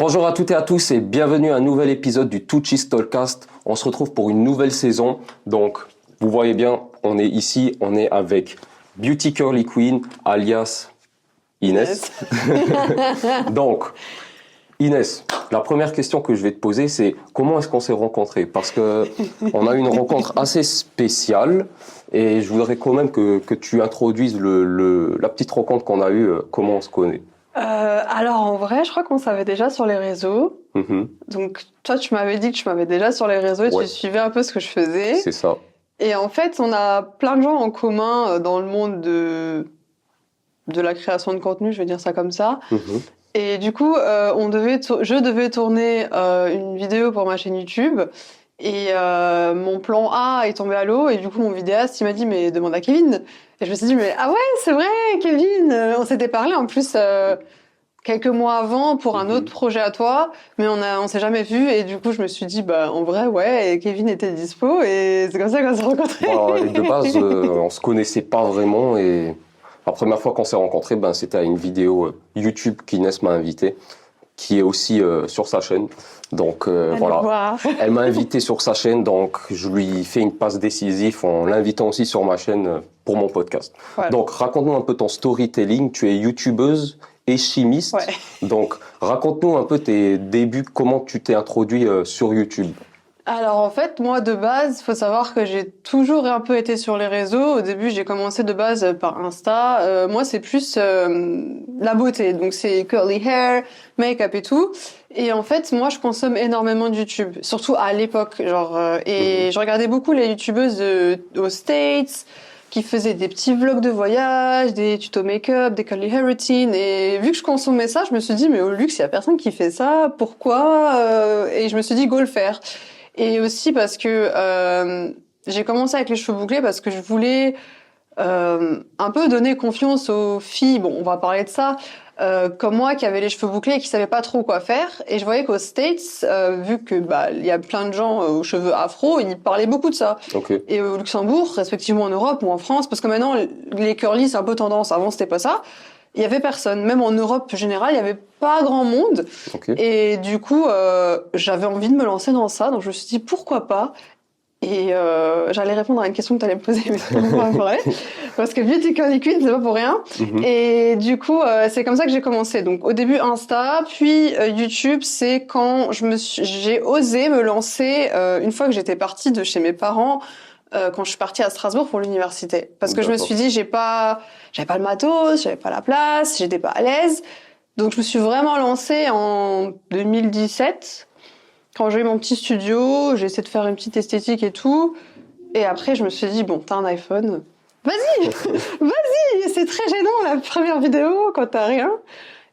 Bonjour à toutes et à tous et bienvenue à un nouvel épisode du Tucci Stalkcast. On se retrouve pour une nouvelle saison. Donc, vous voyez bien, on est ici, on est avec Beauty Curly Queen, alias Inès. Donc, Inès, la première question que je vais te poser, c'est comment est-ce qu'on s'est rencontrés? Parce que on a eu une rencontre assez spéciale et je voudrais quand même que tu introduises la petite rencontre qu'on a eue, comment on se connaît. Alors en vrai, je crois qu'on savait déjà sur les réseaux. Donc toi, tu m'avais dit que tu m'avais déjà sur les réseaux et Ouais. tu suivais un peu ce que je faisais. C'est ça. Et en fait, on a plein de gens en commun dans le monde de la création de contenu, je vais dire ça comme ça. Et du coup, je devais tourner une vidéo pour ma chaîne YouTube. Et mon plan A est tombé à l'eau. Et du coup, mon vidéaste, il m'a dit, mais demande à Kevin. Et je me suis dit, mais ah ouais, c'est vrai, Kevin. On s'était parlé en plus quelques mois avant pour un autre projet à toi. Mais on s'est jamais vu. Et du coup, je me suis dit, bah en vrai, ouais, et Kevin était dispo. Et c'est comme ça qu'on s'est rencontrés. Voilà, et de base, on se connaissait pas vraiment et la première fois qu'on s'est rencontrés, c'était à une vidéo YouTube qu'Inès m'a invité, qui est aussi sur sa chaîne. Donc voilà, elle m'a invité sur sa chaîne, donc je lui fais une passe décisive en l'invitant aussi sur ma chaîne pour mon podcast. Voilà. Donc raconte-nous un peu ton storytelling. Tu es youtubeuse et chimiste. Ouais. Donc raconte-nous un peu tes débuts, comment tu t'es introduit sur YouTube. Alors en fait, moi de base, faut savoir que j'ai toujours un peu été sur les réseaux. Au début, j'ai commencé de base par Insta. Moi, c'est plus la beauté, donc c'est curly hair, make-up et tout. Et en fait, moi, je consomme énormément de YouTube, surtout à l'époque, genre. Et je regardais beaucoup les youtubeuses aux States qui faisaient des petits vlogs de voyage, des tutos make-up, des curly hair routines. Et vu que je consommais ça, je me suis dit, mais au luxe, il y a personne qui fait ça. Pourquoi Et je me suis dit, go le faire. Et aussi parce que j'ai commencé avec les cheveux bouclés parce que je voulais un peu donner confiance aux filles. Bon, on va parler de ça. Comme moi, qui avaient les cheveux bouclés et qui savaient pas trop quoi faire. Et je voyais qu'aux States, vu que il y a plein de gens aux cheveux afro, ils parlaient beaucoup de ça. Okay. Et au Luxembourg, respectivement en Europe ou en France, parce que maintenant les curly c'est un peu tendance. Avant c'était pas ça. Il y avait personne, même en Europe générale, il y avait pas grand monde. Okay. Et du coup, j'avais envie de me lancer dans ça, donc je me suis dit pourquoi pas. Et j'allais répondre à une question que tu allais me poser, mais c'est pas vrai. Parce que Beauty Curly Queen, c'est pas pour rien. Et du coup, c'est comme ça que j'ai commencé. Donc au début Insta, puis YouTube, c'est quand j'ai osé me lancer une fois que j'étais partie de chez mes parents. Quand je suis partie à Strasbourg pour l'université. Parce que je me suis dit, j'avais pas le matos, j'avais pas la place, j'étais pas à l'aise. Donc je me suis vraiment lancée en 2017. Quand j'ai eu mon petit studio, j'ai essayé de faire une petite esthétique et tout. Et après, je me suis dit, bon, t'as un iPhone. Vas-y, vas-y, c'est très gênant la première vidéo quand t'as rien.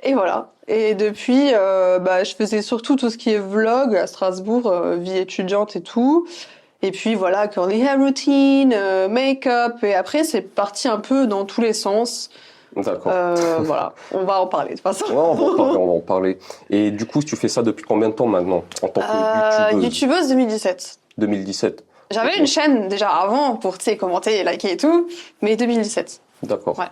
Et voilà. Et depuis, je faisais surtout tout ce qui est vlog à Strasbourg, vie étudiante et tout. Et puis voilà, curly hair routine, make-up, et après c'est parti un peu dans tous les sens. D'accord. Voilà, on va en parler de toute façon. Ouais, on va en parler. Et du coup, tu fais ça depuis combien de temps maintenant en tant que youtubeuse? YouTubeuse 2017. 2017. J'avais une chaîne déjà avant pour commenter, liker et tout, mais 2017. D'accord. Ouais.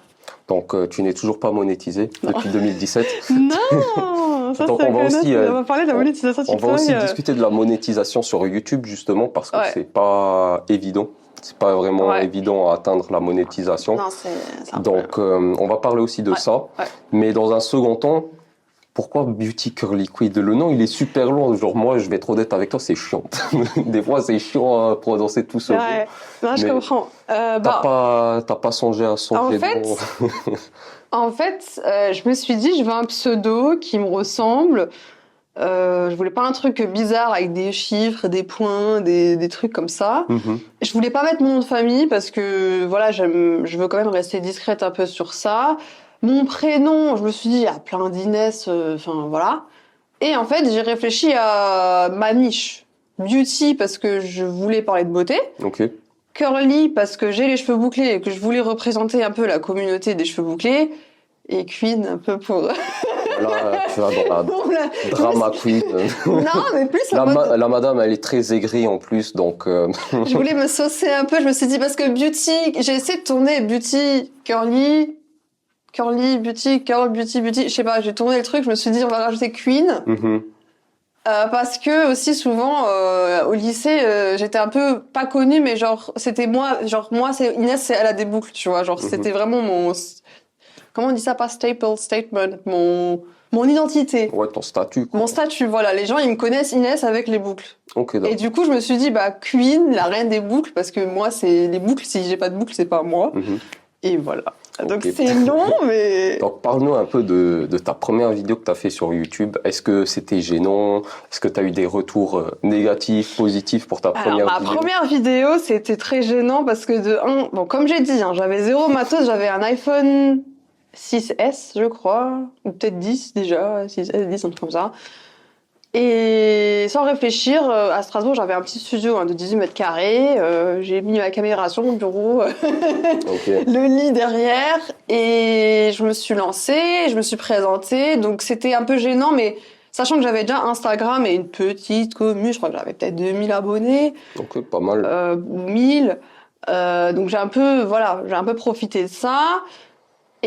Donc tu n'es toujours pas monétisée depuis 2017. Non, ça donc c'est on va parler de la monétisation TikTok. On va aussi discuter de la monétisation sur YouTube justement parce que c'est pas évident. C'est pas vraiment évident à atteindre la monétisation. Non, c'est donc on va parler aussi de ça. Ouais. Mais dans un second temps, pourquoi Beauty Curly Queen? Le nom, il est super long. Genre, moi, je vais être honnête avec toi, c'est chiant. Des fois, c'est chiant à prononcer tout seul. Ouais, non, je comprends. T'as pas songé à changer de nom? En fait, je me suis dit, je veux un pseudo qui me ressemble. Je voulais pas un truc bizarre avec des chiffres, des points, des trucs comme ça. Je voulais pas mettre mon nom de famille parce que, voilà, je veux quand même rester discrète un peu sur ça. Mon prénom, je me suis dit, il y a plein d'Inès, voilà. Et en fait, j'ai réfléchi à ma niche. Beauty, parce que je voulais parler de beauté. Okay. Curly, parce que j'ai les cheveux bouclés et que je voulais représenter un peu la communauté des cheveux bouclés. Et Queen, un peu pour... Là, tu vas dans la drama queen. Non, mais plus... La madame, elle est très aigrie en plus, donc... Je voulais me saucer un peu, je me suis dit, parce que Beauty... J'ai essayé de tourner Beauty, Curly... curly, beauty, curl, beauty. Je sais pas, j'ai tourné le truc, je me suis dit, on va rajouter queen. Parce que aussi souvent au lycée j'étais un peu pas connue mais genre c'était moi c'est Inès elle a des boucles tu vois genre c'était vraiment mon comment on dit ça pas statement mon identité. Ouais, ton statut. Quoi. Mon statut voilà les gens ils me connaissent Inès avec les boucles. Ok, d'accord. Et du coup je me suis dit bah Queen la reine des boucles parce que moi c'est les boucles si j'ai pas de boucles c'est pas moi. Et voilà. Donc c'est long, mais... Donc parle-nous un peu de ta première vidéo que tu as fait sur YouTube. Est-ce que c'était gênant? Est-ce que tu as eu des retours négatifs, positifs pour ta première vidéo? Ma première vidéo, c'était très gênant parce que bon, comme j'ai dit, j'avais zéro matos, j'avais un iPhone 6S, je crois, ou peut-être 10 déjà, 6S, 10, un truc comme ça. Et sans réfléchir, à Strasbourg, j'avais un petit studio de 18 mètres carrés. J'ai mis ma caméra sur mon bureau, le lit derrière, et je me suis lancée, je me suis présentée. Donc c'était un peu gênant, mais sachant que j'avais déjà Instagram et une petite commune, je crois que j'avais peut-être 2000 abonnés. Donc pas mal. 1000. Donc j'ai un peu profité de ça.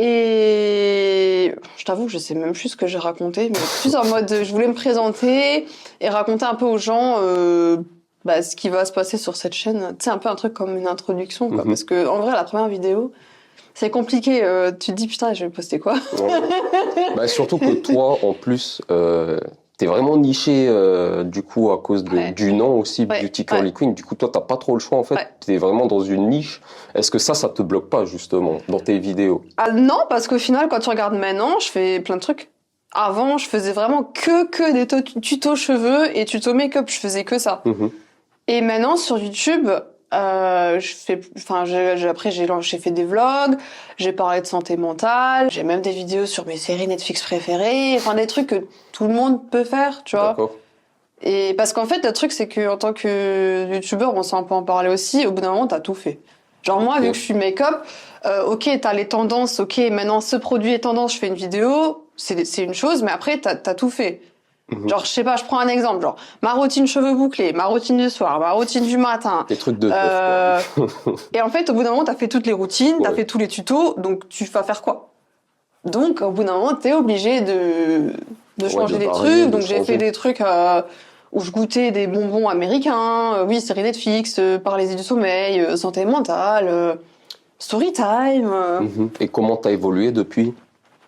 Et je t'avoue que je sais même plus ce que j'ai raconté, mais plus en mode je voulais me présenter et raconter un peu aux gens ce qui va se passer sur cette chaîne. Tu sais, un peu un truc comme une introduction, quoi. Parce que en vrai, la première vidéo, c'est compliqué. Tu te dis putain, je vais poster quoi? Surtout que toi, en plus, t'es vraiment niché du coup à cause du nom aussi, Beauty Curly Queen. Du coup, toi, t'as pas trop le choix en fait. T'es vraiment dans une niche. Est-ce que ça te bloque pas justement dans tes vidéos? Ah non, parce qu'au final, quand tu regardes maintenant, je fais plein de trucs. Avant, je faisais vraiment que des tutos cheveux et tutos make-up. Je faisais que ça. Et maintenant, sur YouTube, j'ai fait des vlogs, j'ai parlé de santé mentale, j'ai même des vidéos sur mes séries Netflix préférées, enfin des trucs que tout le monde peut faire, tu vois. D'accord. Et parce qu'en fait, le truc, c'est que en tant que youtubeur, on s'en peut en parler aussi, au bout d'un moment, t'as tout fait. Genre moi, vu que je suis make-up, ok, t'as les tendances, ok, maintenant ce produit est tendance, je fais une vidéo, c'est une chose, mais après, t'as tout fait. Genre, je sais pas, je prends un exemple, genre, ma routine cheveux bouclés, ma routine du soir, ma routine du matin. Des trucs de meuf, quoi. Et en fait, au bout d'un moment, t'as fait toutes les routines, t'as fait tous les tutos, donc tu vas faire quoi? Donc, au bout d'un moment, t'es obligé de changer des trucs. Donc, j'ai fait des trucs où je goûtais des bonbons américains, série Netflix, parler du sommeil, santé mentale, story time. Et comment t'as évolué depuis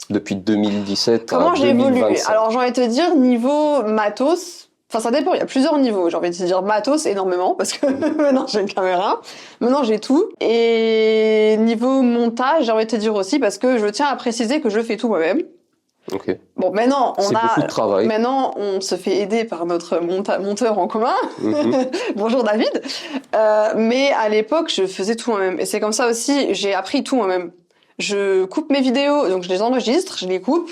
2017 Comment à j'ai 2025? évolué? Alors, j'ai envie de te dire, niveau matos, enfin, ça dépend, il y a plusieurs niveaux. J'ai envie de te dire matos énormément, parce que maintenant j'ai une caméra. Maintenant j'ai tout. Et niveau montage, j'ai envie de te dire aussi, parce que je tiens à préciser que je fais tout moi-même. Ok. Bon, maintenant, c'est beaucoup de travail. Maintenant, on se fait aider par notre monteur en commun. Bonjour David. Mais à l'époque, je faisais tout moi-même. Et c'est comme ça aussi, j'ai appris tout moi-même. Je coupe mes vidéos, donc je les enregistre, je les coupe.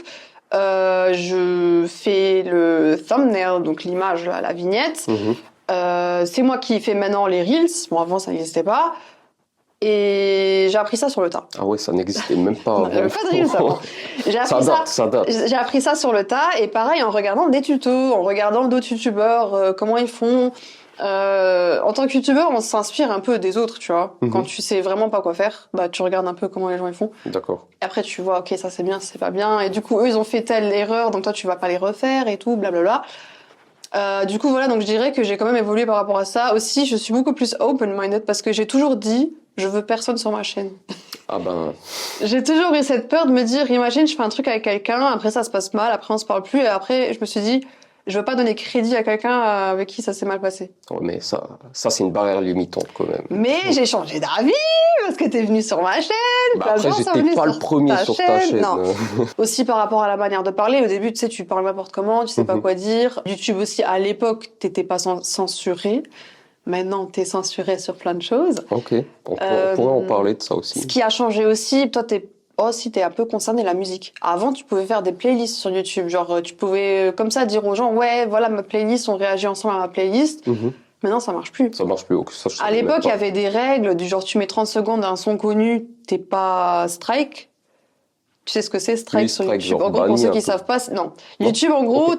Je fais le thumbnail, donc l'image, la vignette. C'est moi qui fais maintenant les reels. Bon, avant, ça n'existait pas. Et j'ai appris ça sur le tas. Ah ouais, ça n'existait même pas avant. J'avais pas de reels avant. Ça date. J'ai appris ça sur le tas, et pareil, en regardant des tutos, en regardant d'autres youtubeurs, comment ils font. En tant que youtubeur, on s'inspire un peu des autres, tu vois. Quand tu sais vraiment pas quoi faire, bah tu regardes un peu comment les gens ils font. D'accord. Et après tu vois, ok, ça c'est bien, ça c'est pas bien. Et du coup, eux ils ont fait telle erreur, donc toi tu vas pas les refaire et tout, blablabla. Du coup voilà, donc je dirais que j'ai quand même évolué par rapport à ça. Aussi, je suis beaucoup plus open-minded parce que j'ai toujours dit, je veux personne sur ma chaîne. Ah ben. J'ai toujours eu cette peur de me dire, imagine, je fais un truc avec quelqu'un, après ça se passe mal, après on se parle plus, et après je me suis dit, je veux pas donner crédit à quelqu'un avec qui ça s'est mal passé. Ouais, mais ça c'est une barrière limitante quand même. Mais j'ai changé d'avis parce que t'es venu sur ma chaîne. Après, j'étais pas le premier sur ta chaîne. Non. Aussi par rapport à la manière de parler. Au début, tu sais, tu parles n'importe comment, tu sais pas quoi dire. YouTube aussi, à l'époque, t'étais pas censuré. Maintenant, t'es censuré sur plein de choses. Ok, on pourrait en parler de ça aussi. Ce qui a changé aussi, toi, t'es un peu concerné la musique. Avant, tu pouvais faire des playlists sur YouTube. Genre, tu pouvais comme ça dire aux gens, ouais, voilà ma playlist, on réagit ensemble à ma playlist. Maintenant, ça marche plus. Ça marche plus. Ça, à l'époque, il y avait des règles du genre, tu mets 30 secondes à un son connu, t'es pas strike. Tu sais ce que c'est, strike, oui, sur strike, YouTube. En gros, pour ceux qui savent pas, non. YouTube, en gros,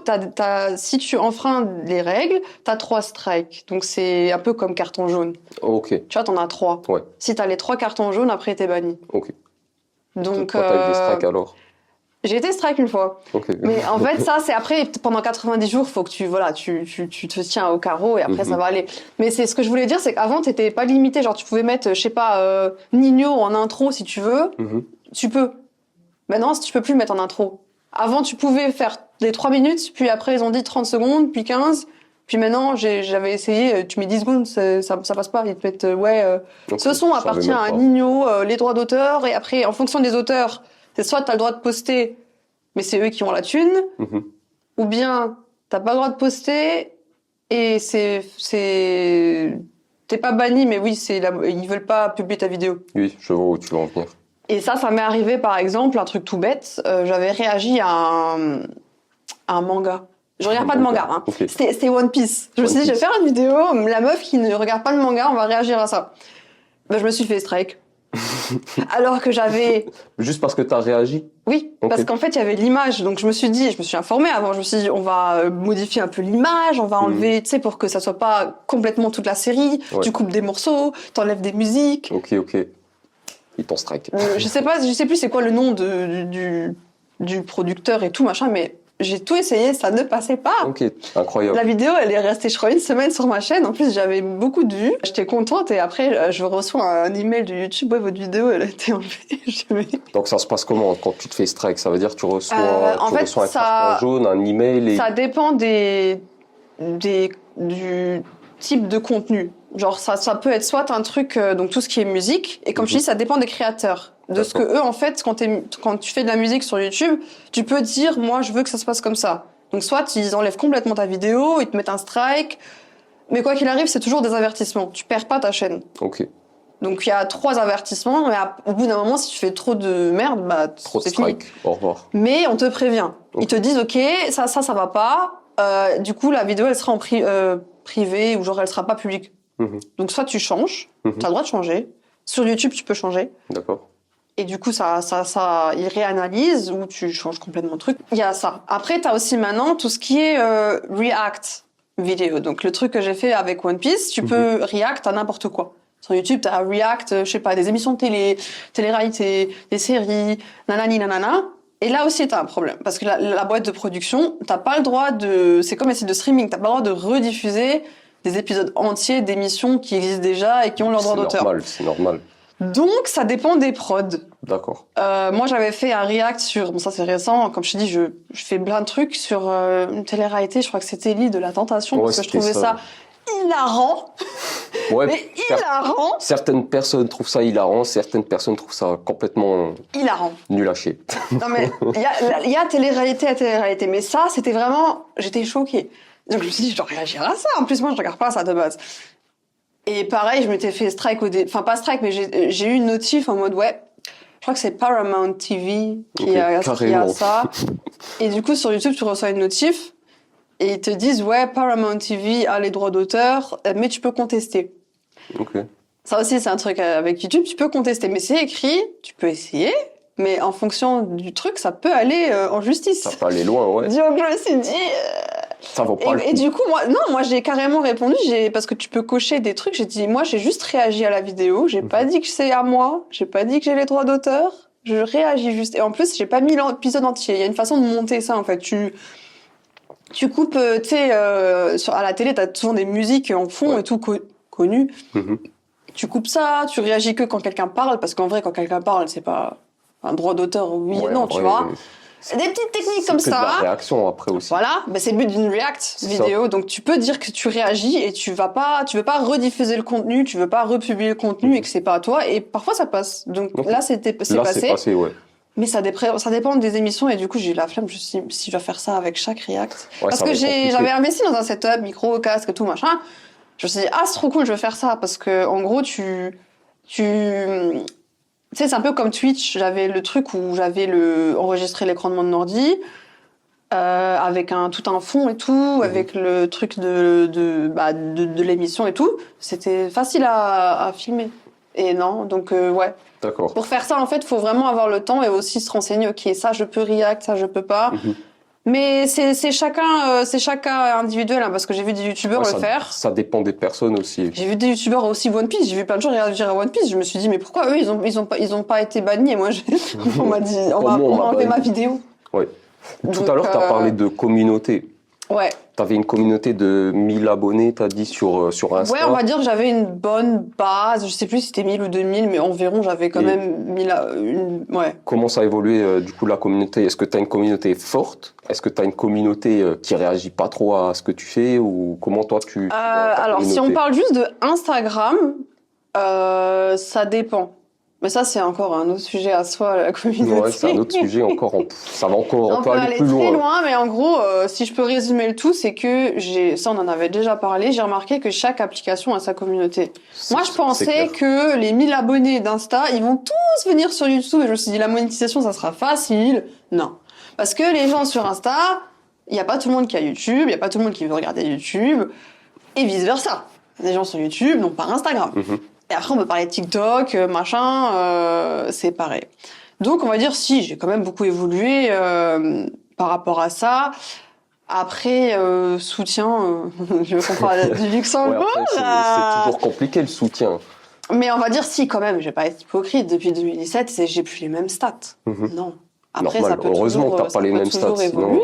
si tu enfreins les règles, t'as 3 strikes. Donc, c'est un peu comme carton jaune. Ok. Tu vois, t'en as 3. Ouais. Si t'as les 3 cartons jaunes, après, t'es banni. Ok. Donc, Toi, t'as eu des strikes alors? j'ai été strike une fois. Ok. Mais en fait, ça, c'est après, pendant 90 jours, faut que tu te tiens au carreau et après, ça va aller. Mais c'est ce que je voulais dire, c'est qu'avant, t'étais pas limité. Genre, tu pouvais mettre, je sais pas, Nino en intro si tu veux. Tu peux. Maintenant, tu peux plus le mettre en intro. Avant, tu pouvais faire les 3 minutes, puis après, ils ont dit 30 secondes, puis 15. Puis maintenant, j'avais essayé, tu mets 10 secondes, ça passe pas. Ils te mettent, ce son appartient à Nino, les droits d'auteur. Et après, en fonction des auteurs, c'est soit t'as le droit de poster, mais c'est eux qui ont la thune, ou bien t'as pas le droit de poster, et t'es pas banni, mais oui, ils veulent pas publier ta vidéo. Oui, je vois où tu veux en venir. Et ça m'est arrivé, par exemple, un truc tout bête. J'avais réagi à un manga. Je regarde pas de manga, hein. Okay. C'était One Piece. Je me suis dit, je vais faire une vidéo, la meuf qui ne regarde pas de manga, on va réagir à ça. Ben, je me suis fait strike. Alors que j'avais... Juste parce que t'as réagi? Oui, parce qu'en fait, il y avait l'image. Donc, je me suis informée avant. Je me suis dit, on va modifier un peu l'image, on va enlever, tu sais, pour que ça soit pas complètement toute la série. Ouais. Tu coupes des morceaux, t'enlèves des musiques. Ok. Ils t'ont strike. Je sais plus c'est quoi le nom du producteur et tout, machin, mais j'ai tout essayé, ça ne passait pas. Ok, incroyable. La vidéo, elle est restée, je crois, une semaine sur ma chaîne. En plus, j'avais beaucoup de vues. J'étais contente et après, je reçois un email de YouTube. Ouais, votre vidéo, elle a été enlevée. Donc, ça se passe comment quand tu te fais strike? Ça veut dire que tu reçois un carton jaune, un email Ça dépend du type de contenu. Genre, ça peut être soit un truc, donc tout ce qui est musique, et comme je dis, ça dépend des créateurs. De ce que eux, en fait, quand tu fais de la musique sur YouTube, tu peux dire, moi, je veux que ça se passe comme ça. Donc, soit ils enlèvent complètement ta vidéo, ils te mettent un strike, mais quoi qu'il arrive, c'est toujours des avertissements. Tu perds pas ta chaîne. Ok. Donc, il y a 3 avertissements, mais au bout d'un moment, si tu fais trop de merde, bah, trop de strike. Au revoir. Mais on te prévient. Ils te disent, ok, ça va pas. Du coup, la vidéo, elle sera en privée, ou genre, elle sera pas publique. Donc, soit tu changes, t'as le droit de changer. Sur YouTube, tu peux changer. D'accord. Et du coup, il réanalyse ou tu changes complètement le truc. Il y a ça. Après, t'as aussi maintenant tout ce qui est React vidéo. Donc, le truc que j'ai fait avec One Piece, tu peux React à n'importe quoi. Sur YouTube, t'as React, je sais pas, des émissions de télé-réalité, des séries, nanani nanana. Et là aussi, t'as un problème. Parce que la boîte de production, t'as pas le droit c'est comme les sites de streaming, t'as pas le droit de rediffuser des épisodes entiers d'émissions qui existent déjà et qui ont leur droit d'auteur. C'est normal. Donc, ça dépend des prods. D'accord. Moi, j'avais fait un react sur... Bon, ça, c'est récent. Comme je te dis, je fais plein de trucs sur une télé-réalité. Je crois que c'était l'île de la Tentation. Ouais, parce que je trouvais ça hilarant. Ouais, mais hilarant. Certaines personnes trouvent ça hilarant. Certaines personnes trouvent ça complètement... hilarant. Nul à chier. Non, mais il y a télé-réalité à télé-réalité. Mais ça, c'était vraiment... J'étais choquée. Donc, je me suis dit, je dois réagir à ça. En plus, moi, je regarde pas ça de base. Et pareil, je m'étais fait strike enfin pas strike, mais j'ai eu une notif en mode je crois que c'est Paramount TV qui a ça. Et du coup, sur YouTube, tu reçois une notif et ils te disent Paramount TV a les droits d'auteur, mais tu peux contester. Ok. Ça aussi, c'est un truc avec YouTube, tu peux contester, mais c'est écrit, tu peux essayer, mais en fonction du truc, ça peut aller en justice. Ça peut aller loin, ouais. Donc je me suis dit. Ça vaut pas le coup. Et du coup, moi j'ai carrément répondu, parce que tu peux cocher des trucs, j'ai dit, moi j'ai juste réagi à la vidéo, j'ai pas dit que c'est à moi, j'ai pas dit que j'ai les droits d'auteur, je réagis juste. Et en plus, j'ai pas mis l'épisode entier, il y a une façon de monter ça en fait, tu coupes, tu sais, à la télé, t'as souvent des musiques en fond et tout connues, tu coupes ça, tu réagis que quand quelqu'un parle, parce qu'en vrai, quand quelqu'un parle, c'est pas un droit d'auteur, oui et non, tu vois. C'est des petites techniques comme ça. C'est de la réaction après aussi. Voilà, c'est le but d'une React vidéo. Donc tu peux dire que tu réagis et tu veux pas rediffuser le contenu, tu veux pas republier le contenu et que c'est pas à toi. Et parfois ça passe. Donc là c'est passé. Ouais. Mais ça dépend des émissions et du coup j'ai eu la flemme. Je me suis dit, si je dois faire ça avec chaque React, parce que j'avais investi dans un setup, micro, casque, tout machin. Je me suis dit c'est trop cool, je veux faire ça parce que en gros tu sais, c'est un peu comme Twitch. J'avais le truc où j'avais enregistré l'écran de mon ordi avec tout un fond et tout, avec le truc de l'émission et tout. C'était facile à filmer. Et non, donc ouais. D'accord. Pour faire ça, en fait, faut vraiment avoir le temps et aussi se renseigner. Ok, ça je peux react, ça je peux pas. Mais c'est chacun individuel, hein, parce que j'ai vu des youtubeurs le faire. Ça dépend des personnes aussi. J'ai vu des youtubeurs aussi One Piece. J'ai vu plein de gens réagir à One Piece. Je me suis dit, mais pourquoi eux, ils ont pas été bannis et moi, on m'a dit, on m'a enlevé ma vidéo. Oui. Tout à l'heure, tu as parlé de communauté. Ouais. Tu avais une communauté de 1000 abonnés, tu as dit, sur Insta. Ouais, on va dire que j'avais une bonne base. Je sais plus si c'était 1000 ou 2000, mais environ, j'avais quand même 1000. Ouais. Comment ça a évolué, du coup, la communauté? Est-ce que tu as une communauté forte? Est-ce que tu as une communauté qui réagit pas trop à ce que tu fais? Ou comment toi, tu alors, si on parle juste de Instagram, ça dépend. Mais ça, c'est encore un autre sujet à soi, la communauté. Ouais, c'est un autre sujet encore. Ça va encore on peut aller plus très loin. loin, mais en gros, si je peux résumer le tout, c'est que ça, on en avait déjà parlé, j'ai remarqué que chaque application a sa communauté. Moi, je pensais que les 1000 abonnés d'Insta, ils vont tous venir sur YouTube, et je me suis dit, la monétisation, ça sera facile. Non. Parce que les gens sur Insta, il n'y a pas tout le monde qui a YouTube, il n'y a pas tout le monde qui veut regarder YouTube, et vice-versa. Les gens sur YouTube n'ont pas Instagram. Et après, on peut parler de TikTok, machin, c'est pareil. Donc, on va dire, si, j'ai quand même beaucoup évolué par rapport à ça. Après, soutien, je comprends du Luxembourg. Ouais, c'est toujours compliqué, le soutien. Mais on va dire, si, quand même, je vais pas être hypocrite. Depuis 2017, j'ai plus les mêmes stats. Non. Après, normal. ça peut Heureusement toujours, que t'as pas les mêmes stats. Sinon...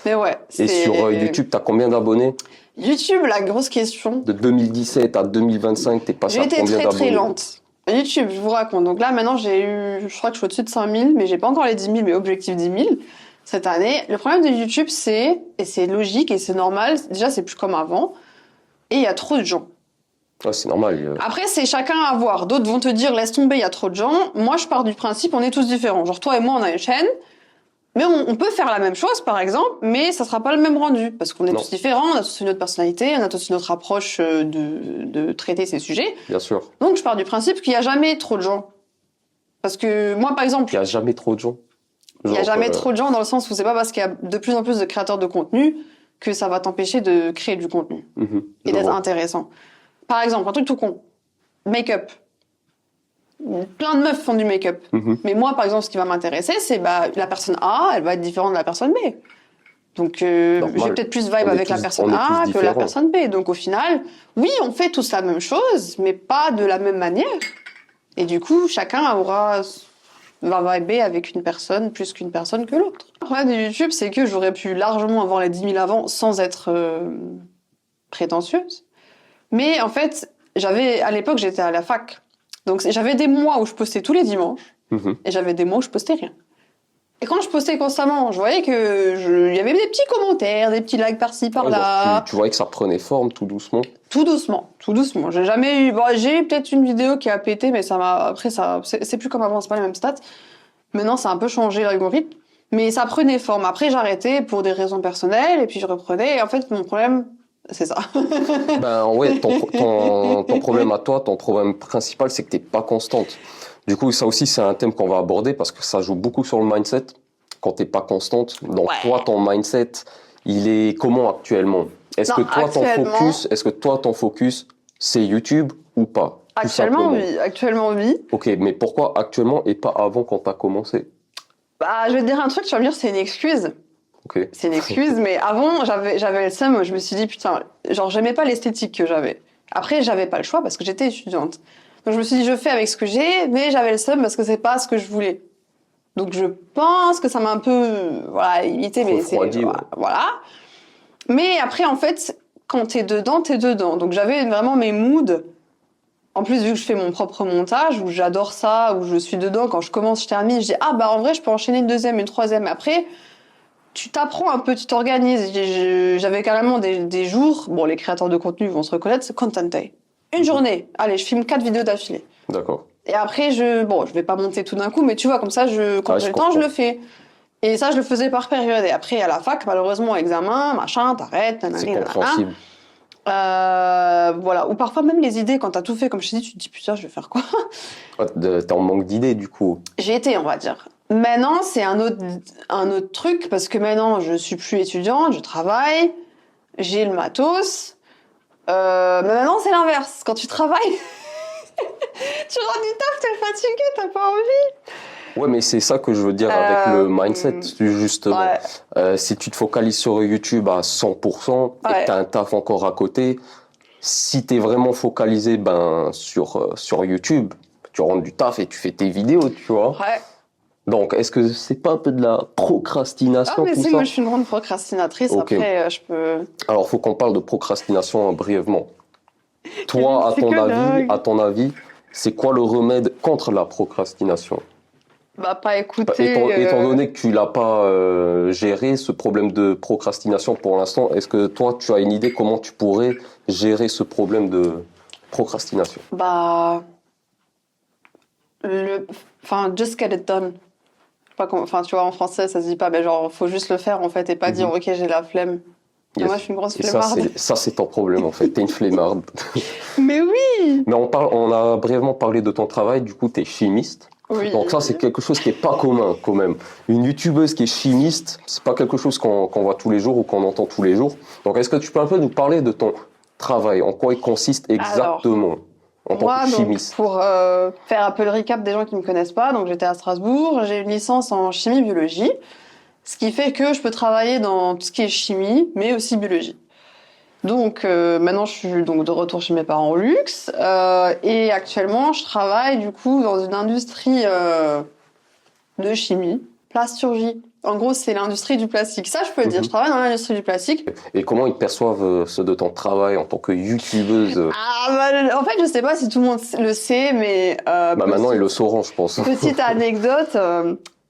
Mais ouais. Et sur YouTube, t'as combien d'abonnés? YouTube, la grosse question. De 2017 à 2025, t'es passé à combien d'abonnés? J'ai été très lente. YouTube, je vous raconte. Donc là, maintenant, je crois que je suis au-dessus de 5000, mais j'ai pas encore les 10 000, mais objectif 10 000 cette année. Le problème de YouTube, et c'est logique et c'est normal, déjà, c'est plus comme avant, et il y a trop de gens. Ouais, c'est normal. Après, c'est chacun à voir. D'autres vont te dire, laisse tomber, il y a trop de gens. Moi, je pars du principe, on est tous différents. Genre, toi et moi, on a une chaîne. Mais on peut faire la même chose, par exemple, mais ça sera pas le même rendu. Parce qu'on est tous différents, on a tous une autre personnalité, on a tous une autre approche de traiter ces sujets. Bien sûr. Donc, je pars du principe qu'il y a jamais trop de gens. Parce que moi, par exemple... Il y a jamais trop de gens. Il y a jamais trop de gens dans le sens où c'est pas parce qu'il y a de plus en plus de créateurs de contenu que ça va t'empêcher de créer du contenu. Et d'être intéressant. Par exemple, un truc tout con. Make-up. Plein de meufs font du make-up. Mais moi, par exemple, ce qui va m'intéresser, c'est la personne A, elle va être différente de la personne B. Donc, j'ai peut-être plus vibe avec la personne A que la personne B. Donc, au final, oui, on fait tous la même chose, mais pas de la même manière. Et du coup, chacun va vibrer avec une personne plus qu'une personne que l'autre. Le problème de YouTube, c'est que j'aurais pu largement avoir les 10 000 avant sans être prétentieuse. Mais en fait, à l'époque, j'étais à la fac. Donc, j'avais des mois où je postais tous les dimanches, et j'avais des mois où je postais rien. Et quand je postais constamment, je voyais que il y avait des petits commentaires, des petits likes par-ci, par-là. Tu voyais que ça prenait forme tout doucement? Tout doucement. J'ai jamais eu... Bon, j'ai peut-être une vidéo qui a pété, mais après, c'est plus comme avant, c'est pas les mêmes stats. Maintenant, ça a un peu changé l'algorithme. Mais ça prenait forme. Après, j'arrêtais pour des raisons personnelles, et puis je reprenais. Et en fait, mon problème... C'est ça. Ouais, ton problème à toi, ton problème principal, c'est que t'es pas constante. Du coup, ça aussi, c'est un thème qu'on va aborder parce que ça joue beaucoup sur le mindset quand t'es pas constante. Donc, toi, ton mindset, il est comment actuellement? Est-ce que toi, ton focus, c'est YouTube ou pas? Actuellement, oui. Ok, mais pourquoi actuellement et pas avant quand t'as commencé? Je vais te dire un truc, tu vas me dire, c'est une excuse. Okay. C'est une excuse, mais avant, j'avais le seum, je me suis dit, putain, genre, j'aimais pas l'esthétique que j'avais. Après, j'avais pas le choix parce que j'étais étudiante. Donc, je me suis dit, je fais avec ce que j'ai, mais j'avais le seum parce que c'est pas ce que je voulais. Donc, je pense que ça m'a un peu, limité, mais voilà. Mais après, en fait, quand t'es dedans, t'es dedans. Donc, j'avais vraiment mes moods. En plus, vu que je fais mon propre montage, où j'adore ça, où je suis dedans, quand je commence, je termine, je dis, en vrai, je peux enchaîner une deuxième, une troisième. Après, tu t'apprends un peu, tu t'organises. J'avais carrément des jours, bon, les créateurs de contenu vont se reconnaître, c'est Content Day. Une journée, allez, je filme 4 vidéos d'affilée. D'accord. Et après, je vais pas monter tout d'un coup, mais tu vois, comme ça, quand j'ai le temps, je le fais. Et ça, je le faisais par période. Et après, à la fac, malheureusement, examen, machin, t'arrêtes, c'est compréhensible. Voilà. Ou parfois, même les idées, quand t'as tout fait, comme je t'ai dit, tu te dis, putain, je vais faire quoi? T'es en manque d'idées, du coup. J'ai été, on va dire. Maintenant, c'est un autre truc, parce que maintenant, je suis plus étudiante, je travaille, j'ai le matos. Mais maintenant, c'est l'inverse. Quand tu travailles, tu rentres du taf, t'es fatigué, t'as pas envie. Ouais, mais c'est ça que je veux dire avec le mindset, justement. Ouais. Si tu te focalises sur YouTube à 100% et que tu as un taf encore à côté, si tu es vraiment focalisé sur YouTube, tu rentres du taf et tu fais tes vidéos, tu vois. Ouais. Donc, est-ce que c'est pas un peu de la procrastination, mais tout si, ça? moi je suis une grande procrastinatrice, Okay. après je peux... Alors, faut qu'on parle de procrastination brièvement. Toi, à ton avis, c'est quoi le remède contre la procrastination? Bah, pas écouter... Étant donné que tu l'as pas géré, ce problème de procrastination pour l'instant, est-ce que toi, tu as une idée comment tu pourrais gérer ce problème de procrastination? Bah... Enfin, just get it done. Enfin, tu vois, en français, ça se dit pas, mais genre, faut juste le faire, en fait, et pas dire, ok, j'ai la flemme. Yes. Moi, je suis une grosse et flemmarde. ça, c'est ton problème, en fait. T'es une flemmarde. Mais oui! Mais on a brièvement parlé de ton travail, du coup, t'es chimiste. Oui. Donc ça, c'est quelque chose qui est pas commun, quand même. Une youtubeuse qui est chimiste, c'est pas quelque chose qu'on voit tous les jours ou qu'on entend tous les jours. Donc, est-ce que tu peux un peu nous parler de ton travail? En quoi il consiste exactement en tant que chimiste? Donc, pour faire un peu le recap des gens qui me connaissent pas, donc j'étais à Strasbourg, j'ai une licence en chimie-biologie, ce qui fait que je peux travailler dans tout ce qui est chimie, mais aussi biologie. Donc maintenant je suis donc de retour chez mes parents au luxe et actuellement je travaille du coup dans une industrie de chimie, plasturgie. En gros c'est l'industrie du plastique. Ça je peux le dire, je travaille dans l'industrie du plastique. Et comment ils perçoivent ce de ton travail en tant que youtubeuse? En fait je sais pas si tout le monde le sait mais maintenant ils le sauront je pense. Petite anecdote.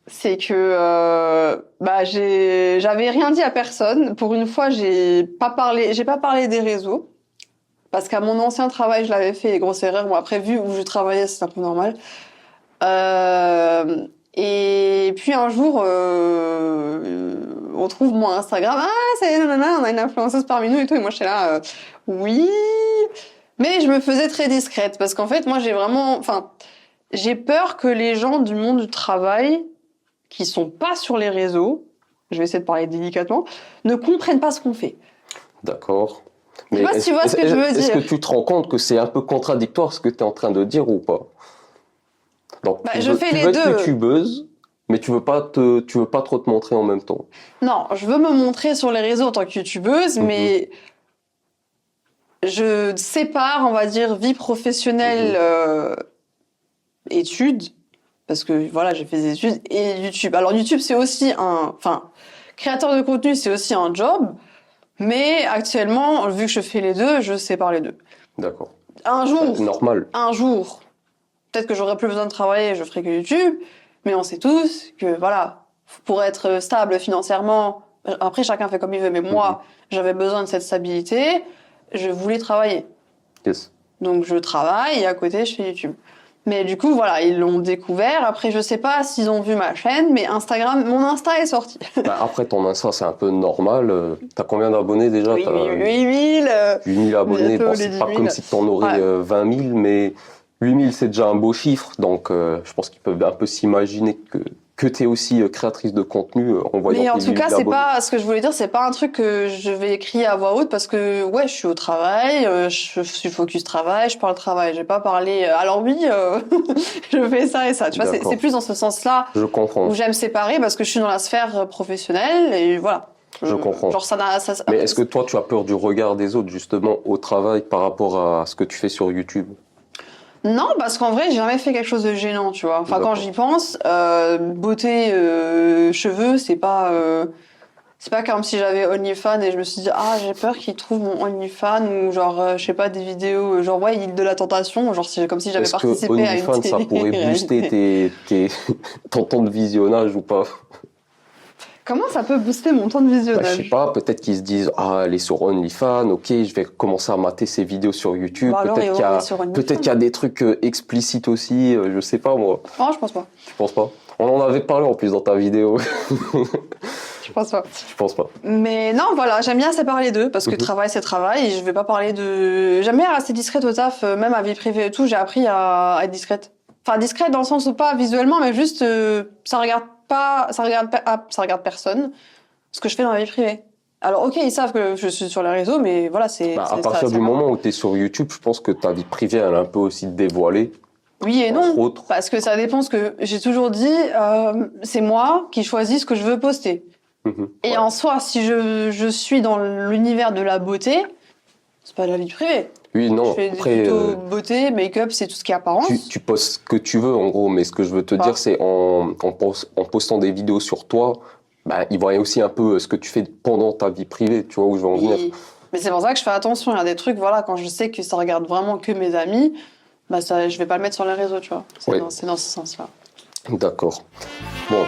C'est que j'avais rien dit à personne. Pour une fois, j'ai pas parlé des réseaux parce qu'à mon ancien travail, je l'avais fait, les grosses erreurs. Bon après, vu où je travaillais, c'est un peu normal. Et puis un jour, on trouve mon Instagram. Ah, c'est nanana, on a une influenceuse parmi nous et tout. Et moi, j'étais là, oui. Mais je me faisais très discrète parce qu'en fait, moi, j'ai peur que les gens du monde du travail qui sont pas sur les réseaux, je vais essayer de parler délicatement, ne comprennent pas ce qu'on fait. D'accord. Mais je sais pas si tu vois ce que je veux dire. Est-ce que tu te rends compte que c'est un peu contradictoire ce que tu es en train de dire ou pas? Donc, je fais les deux. Tu veux être youtubeuse, mais tu veux pas trop te montrer en même temps. Non, je veux me montrer sur les réseaux en tant que youtubeuse, mais je sépare, on va dire, vie professionnelle, études. Parce que voilà, j'ai fait des études et YouTube. Alors YouTube, c'est aussi créateur de contenu, c'est aussi un job. Mais actuellement, vu que je fais les deux, je sépare les deux. D'accord. Normal. Un jour, peut-être que j'aurai plus besoin de travailler, je ferai que YouTube. Mais on sait tous que voilà, pour être stable financièrement, après chacun fait comme il veut. Mais moi, j'avais besoin de cette stabilité. Je voulais travailler. Yes. Donc je travaille et à côté, je fais YouTube. Mais du coup, voilà, ils l'ont découvert. Après, je sais pas s'ils ont vu ma chaîne, mais mon Insta est sorti. Après, ton Insta, c'est un peu normal. T'as combien d'abonnés déjà? 8000. 8000 abonnés. Bon, c'est pas comme si t'en aurais 20 000, mais 8000, c'est déjà un beau chiffre. Donc, je pense qu'ils peuvent un peu s'imaginer que t'es aussi créatrice de contenu en voyant. Mais en tout cas, c'est pas ce que je voulais dire, c'est pas un truc que je vais crier à voix haute parce que ouais, je suis au travail, je suis focus travail, je parle travail, j'ai pas parlé. Alors oui, je fais ça et ça. Tu vois, c'est plus dans ce sens-là. Je comprends. Où j'aime séparer parce que je suis dans la sphère professionnelle et voilà. Je comprends. Genre Mais est-ce que toi, tu as peur du regard des autres justement au travail par rapport à ce que tu fais sur YouTube? Non, parce qu'en vrai, j'ai jamais fait quelque chose de gênant, tu vois. Enfin, quand j'y pense, beauté, cheveux, c'est pas comme si j'avais OnlyFans et je me suis dit, ah, j'ai peur qu'ils trouvent mon OnlyFans ou genre, je sais pas, des vidéos, genre, ouais, île de la tentation, genre, comme si j'avais participé à une OnlyFans, ça pourrait booster ton temps de visionnage ou pas? Comment ça peut booster mon temps de visionnage? Je sais pas, peut-être qu'ils se disent, ah, elle est sur OnlyFans, ok, je vais commencer à mater ses vidéos sur YouTube. Peut-être qu'il y a des trucs explicites aussi, je sais pas moi. Non, je pense pas. Tu penses pas? On en avait parlé en plus dans ta vidéo. Je pense pas. Je pense pas. Mais non, voilà, j'aime bien séparer les deux parce que travail c'est travail et je vais pas parler de... J'aime bien rester discrète au taf, même à vie privée et tout, j'ai appris à être discrète. Enfin, discrète dans le sens où pas visuellement, mais juste, ça regarde personne ce que je fais dans ma vie privée. Alors ok, ils savent que je suis sur les réseaux, mais voilà, c'est... À partir du moment où tu es sur YouTube, je pense que ta vie privée, elle est un peu aussi dévoilée. Oui et entre non, autres. parce que ça dépend, ce que j'ai toujours dit, c'est moi qui choisis ce que je veux poster. Et Ouais. en soi, si je suis dans l'univers de la beauté, c'est pas de la vie privée. Oui, Je non, fais des après, tutos beauté, make-up, c'est tout ce qui est apparence. tu postes ce que tu veux, en gros, mais ce que je veux te Pas. dire, c'est en postant des vidéos sur toi, bah, ils voient aussi un peu ce que tu fais pendant ta vie privée, tu vois où je veux en venir. Oui. Mais c'est pour ça que je fais attention. Il y a des trucs, voilà, quand je sais que ça regarde vraiment que mes amis, bah ça, je vais pas le mettre sur les réseaux, tu vois. Ouais. C'est dans ce sens-là. D'accord. Bon,